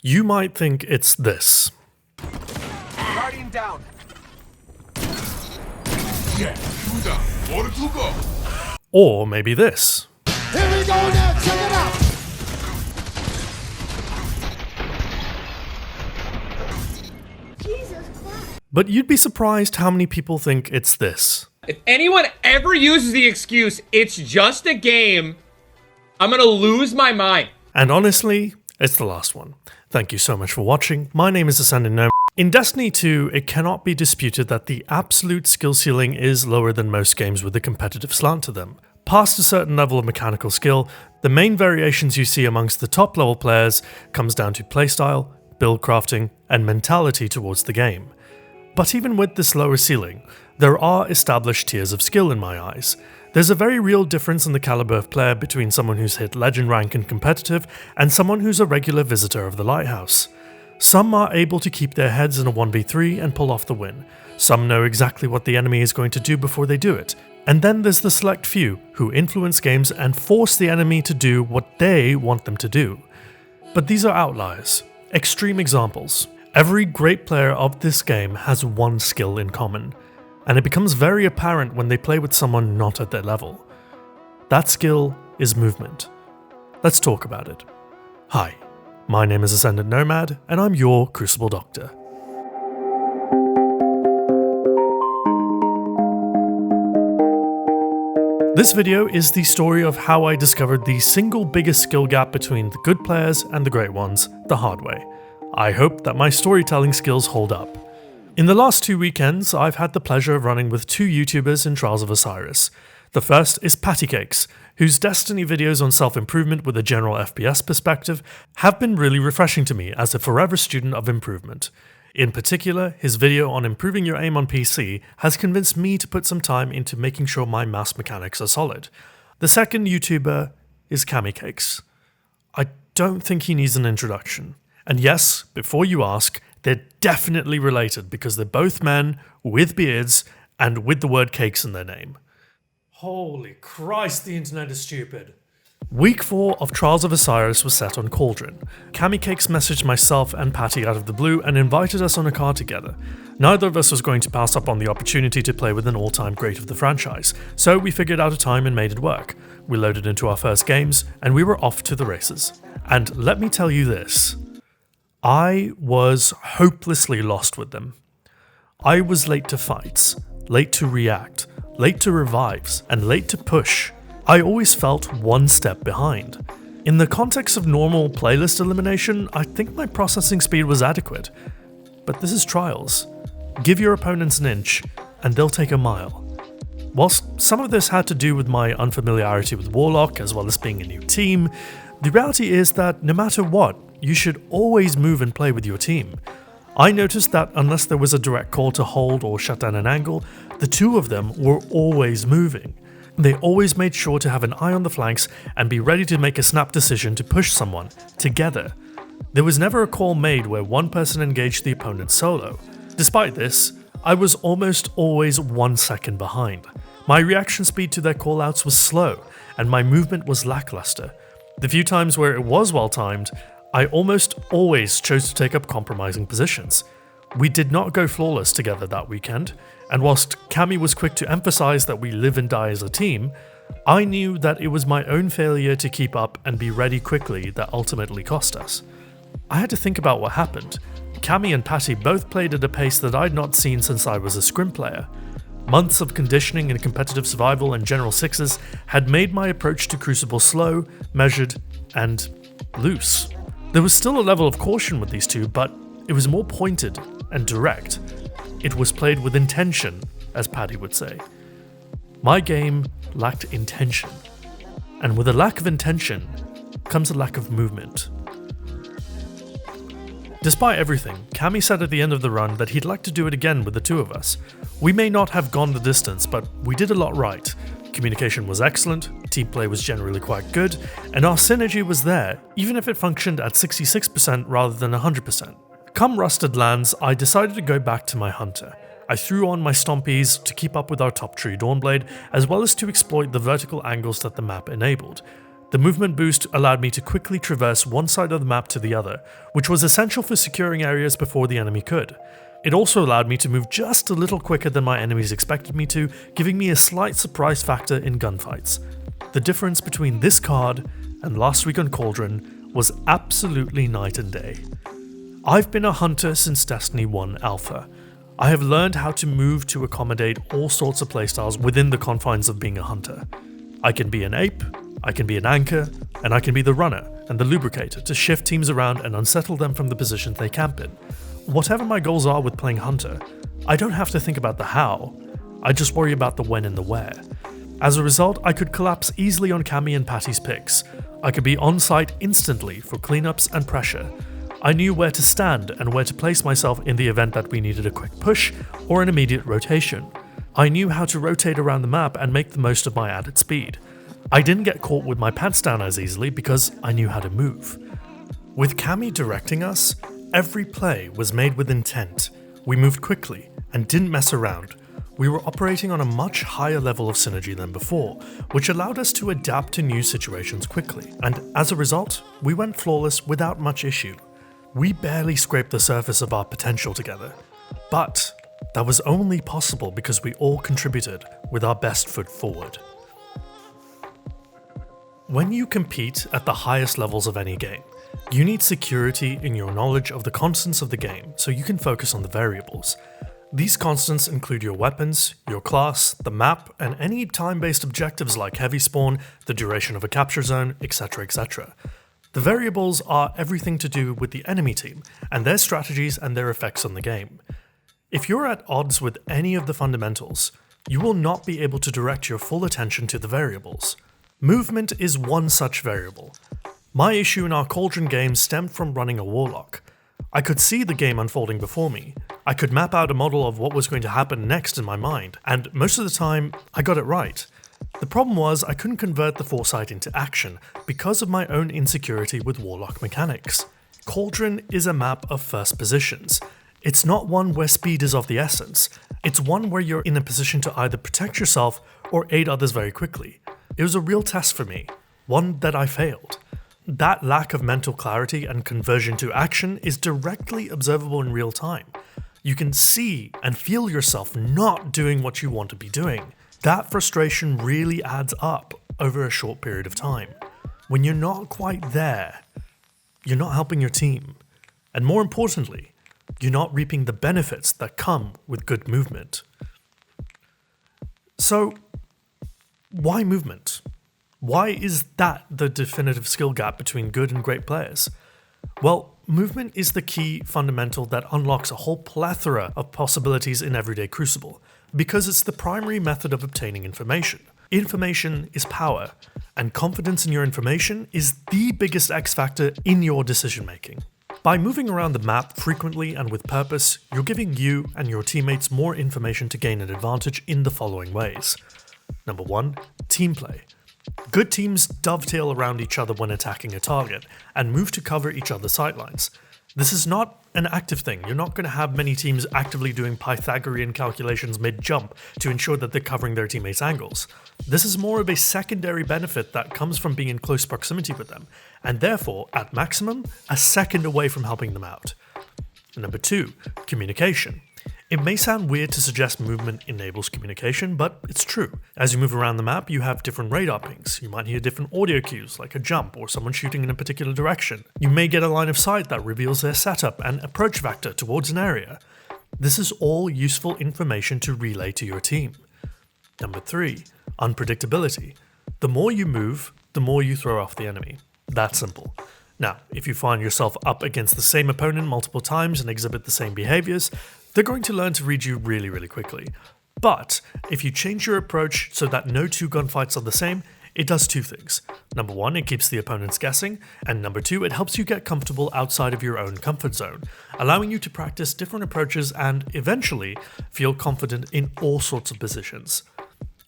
You might think it's this. Guardian down. Or maybe this. Here we go now, check it out. Jesus Christ. But you'd be surprised how many people think it's this. If anyone ever uses the excuse, it's just a game, I'm gonna lose my mind. And honestly, it's the last one. Thank you so much for watching. My name is Ascendant Nomad. In Destiny 2, it cannot be disputed that the absolute skill ceiling is lower than most games with a competitive slant to them. Past a certain level of mechanical skill, the main variations you see amongst the top level players comes down to playstyle, build crafting, and mentality towards the game. But even with this lower ceiling, there are established tiers of skill in my eyes. There's a very real difference in the caliber of player between someone who's hit legend rank and competitive and someone who's a regular visitor of the lighthouse. Some are able to keep their heads in a 1v3 and pull off the win. Some know exactly what the enemy is going to do before they do it. And then there's the select few who influence games and force the enemy to do what they want them to do. But these are outliers, extreme examples. Every great player of this game has one skill in common, and it becomes very apparent when they play with someone not at their level. That skill is movement. Let's talk about it. Hi, my name is Ascendant Nomad, and I'm your Crucible Doctor. This video is the story of how I discovered the single biggest skill gap between the good players and the great ones the hard way. I hope that my storytelling skills hold up. In the last 2 weekends, I've had the pleasure of running with 2 YouTubers in Trials of Osiris. The first is Pattycakes, whose Destiny videos on self-improvement with a general FPS perspective have been really refreshing to me as a forever student of improvement. In particular, his video on improving your aim on PC has convinced me to put some time into making sure my mouse mechanics are solid. The second YouTuber is CammyCakes. I don't think he needs an introduction. And yes, before you ask, they're definitely related because they're both men with beards and with the word cakes in their name. Holy Christ, the internet is stupid. Week 4 of Trials of Osiris was set on Cauldron. CammyCakes messaged myself and Patty out of the blue and invited us on a car together. Neither of us was going to pass up on the opportunity to play with an all-time great of the franchise, so we figured out a time and made it work. We loaded into our first games, and we were off to the races. And let me tell you this, I was hopelessly lost with them. I was late to fights, late to react, late to revives, and late to push. I always felt one step behind. In the context of normal playlist elimination, I think my processing speed was adequate. But this is Trials. Give your opponents an inch, and they'll take a mile. Whilst some of this had to do with my unfamiliarity with Warlock as well as being a new team, the reality is that no matter what, you should always move and play with your team. I noticed that unless there was a direct call to hold or shut down an angle, the two of them were always moving. They always made sure to have an eye on the flanks and be ready to make a snap decision to push someone, together. There was never a call made where one person engaged the opponent solo. Despite this, I was almost always 1 second behind. My reaction speed to their callouts was slow, and my movement was lackluster. The few times where it was well timed, I almost always chose to take up compromising positions. We did not go flawless together that weekend, and whilst Cami was quick to emphasize that we live and die as a team, I knew that it was my own failure to keep up and be ready quickly that ultimately cost us. I had to think about what happened. Cami and Patty both played at a pace that I'd not seen since I was a scrim player. Months of conditioning in competitive survival and general sixes had made my approach to Crucible slow, measured, and loose. There was still a level of caution with these two, but it was more pointed and direct. It was played with intention, as Patty would say. My game lacked intention, and with a lack of intention comes a lack of movement. Despite everything, Cami said at the end of the run that he'd like to do it again with the two of us. We may not have gone the distance, but we did a lot right. Communication was excellent, team play was generally quite good, and our synergy was there, even if it functioned at 66% rather than 100%. Come Rusted Lands, I decided to go back to my Hunter. I threw on my Stompies to keep up with our top tree Dawnblade, as well as to exploit the vertical angles that the map enabled. The movement boost allowed me to quickly traverse one side of the map to the other, which was essential for securing areas before the enemy could. It also allowed me to move just a little quicker than my enemies expected me to, giving me a slight surprise factor in gunfights. The difference between this card and last week on Cauldron was absolutely night and day. I've been a hunter since Destiny 1 Alpha. I have learned how to move to accommodate all sorts of playstyles within the confines of being a hunter. I can be an ape, I can be an anchor, and I can be the runner and the lubricator to shift teams around and unsettle them from the positions they camp in. Whatever my goals are with playing hunter, I don't have to think about the how, I just worry about the when and the where. As a result, I could collapse easily on Cami and Patty's picks. I could be on site instantly for cleanups and pressure. I knew where to stand and where to place myself in the event that we needed a quick push or an immediate rotation. I knew how to rotate around the map and make the most of my added speed. I didn't get caught with my pants down as easily because I knew how to move. With Cami directing us, every play was made with intent. We moved quickly and didn't mess around. We were operating on a much higher level of synergy than before, which allowed us to adapt to new situations quickly, and as a result, we went flawless without much issue. We barely scraped the surface of our potential together, but that was only possible because we all contributed with our best foot forward. When you compete at the highest levels of any game, you need security in your knowledge of the constants of the game so you can focus on the variables. These constants include your weapons, your class, the map, and any time-based objectives like heavy spawn, the duration of a capture zone, etc, etc. The variables are everything to do with the enemy team, and their strategies and their effects on the game. If you're at odds with any of the fundamentals, you will not be able to direct your full attention to the variables. Movement is one such variable. My issue in our Cauldron game stemmed from running a Warlock. I could see the game unfolding before me. I could map out a model of what was going to happen next in my mind, and most of the time, I got it right. The problem was I couldn't convert the foresight into action because of my own insecurity with Warlock mechanics. Cauldron is a map of first positions. It's not one where speed is of the essence. It's one where you're in a position to either protect yourself or aid others very quickly. It was a real test for me, one that I failed. That lack of mental clarity and conversion to action is directly observable in real time. You can see and feel yourself not doing what you want to be doing. That frustration really adds up over a short period of time. When you're not quite there, you're not helping your team. And more importantly, you're not reaping the benefits that come with good movement. So, why movement? Why is that the definitive skill gap between good and great players? Well, movement is the key fundamental that unlocks a whole plethora of possibilities in everyday Crucible, because it's the primary method of obtaining information. Information is power, and confidence in your information is the biggest X factor in your decision making. By moving around the map frequently and with purpose, you're giving you and your teammates more information to gain an advantage in the following ways. Number 1, team play. Good teams dovetail around each other when attacking a target, and move to cover each other's sightlines. This is not an active thing. You're not going to have many teams actively doing Pythagorean calculations mid-jump to ensure that they're covering their teammates' angles. This is more of a secondary benefit that comes from being in close proximity with them, and therefore, at maximum, a second away from helping them out. Number 2, communication. It may sound weird to suggest movement enables communication, but it's true. As you move around the map, you have different radar pings. You might hear different audio cues, like a jump or someone shooting in a particular direction. You may get a line of sight that reveals their setup and approach vector towards an area. This is all useful information to relay to your team. Number 3, unpredictability. The more you move, the more you throw off the enemy. That simple. Now, if you find yourself up against the same opponent multiple times and exhibit the same behaviors, they're going to learn to read you really, really quickly. But if you change your approach so that no two gunfights are the same, it does two things. Number 1, it keeps the opponents guessing, and number 2, it helps you get comfortable outside of your own comfort zone, allowing you to practice different approaches and, eventually, feel confident in all sorts of positions.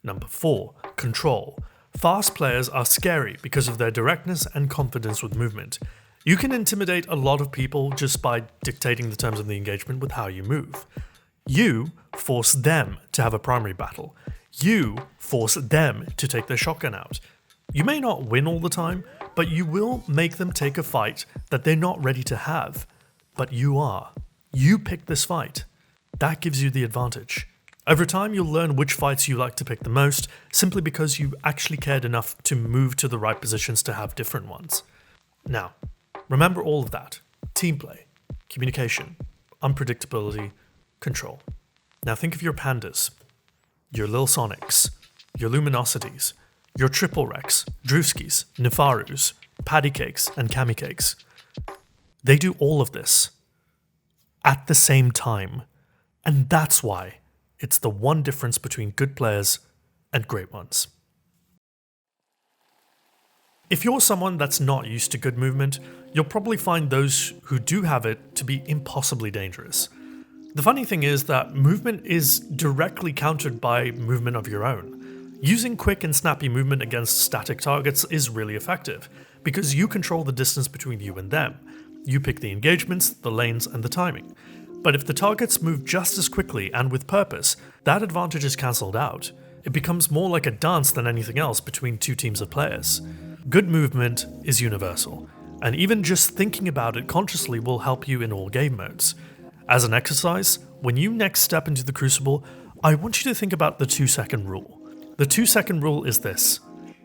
Number 4, control. Fast players are scary because of their directness and confidence with movement. You can intimidate a lot of people just by dictating the terms of the engagement with how you move. You force them to have a primary battle. You force them to take their shotgun out. You may not win all the time, but you will make them take a fight that they're not ready to have. But you are. You picked this fight. That gives you the advantage. Over time, you'll learn which fights you like to pick the most, simply because you actually cared enough to move to the right positions to have different ones. Now, remember all of that. Team play, communication, unpredictability, control. Now think of your pandas, your Lil Sonics, your Luminosities, your Triple Rex, Drewskis, Nefarus, Pattycakes, and CammyCakes. They do all of this at the same time, and that's why it's the one difference between good players and great ones. If you're someone that's not used to good movement, you'll probably find those who do have it to be impossibly dangerous. The funny thing is that movement is directly countered by movement of your own. Using quick and snappy movement against static targets is really effective, because you control the distance between you and them. You pick the engagements, the lanes, and the timing. But if the targets move just as quickly and with purpose, that advantage is cancelled out. It becomes more like a dance than anything else between two teams of players. Good movement is universal, and even just thinking about it consciously will help you in all game modes. As an exercise, when you next step into the Crucible, I want you to think about the 2-second rule. The 2-second rule is this: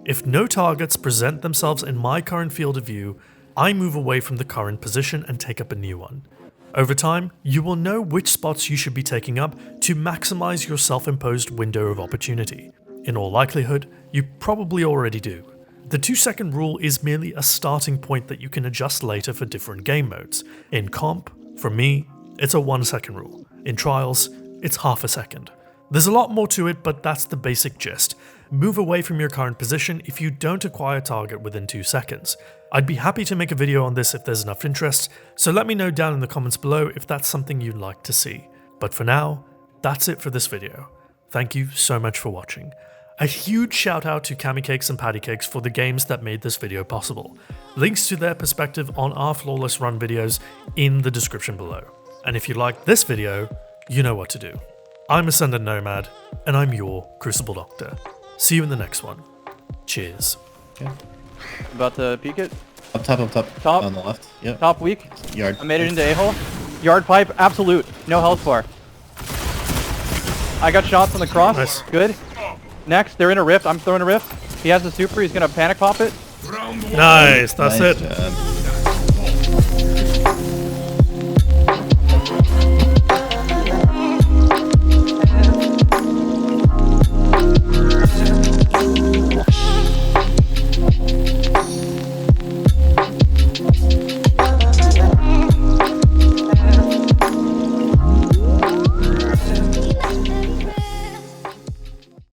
if no targets present themselves in my current field of view, I move away from the current position and take up a new one. Over time, you will know which spots you should be taking up to maximize your self-imposed window of opportunity. In all likelihood, you probably already do. The 2-second rule is merely a starting point that you can adjust later for different game modes. In comp, for me, it's a 1-second rule. In Trials, it's half a second. There's a lot more to it, but that's the basic gist. Move away from your current position if you don't acquire a target within 2 seconds. I'd be happy to make a video on this if there's enough interest, so let me know down in the comments below if that's something you'd like to see. But for now, that's it for this video. Thank you so much for watching. A huge shout out to CammyCakes and Pattycakes for the games that made this video possible. Links to their perspective on our Flawless Run videos in the description below. And if you liked this video, you know what to do. I'm Ascendant Nomad, and I'm your Crucible Doctor. See you in the next one. Cheers. Okay. About to peek it. Up top, up top. Top. On the left. Yep. Top weak. Yard. I made it into A-hole. Yard pipe, absolute. No health bar. I got shots on the cross. Nice. Good. Next, they're in a rift. I'm throwing a rift. He has the super. He's gonna panic pop it. Nice, that's Nice it. job.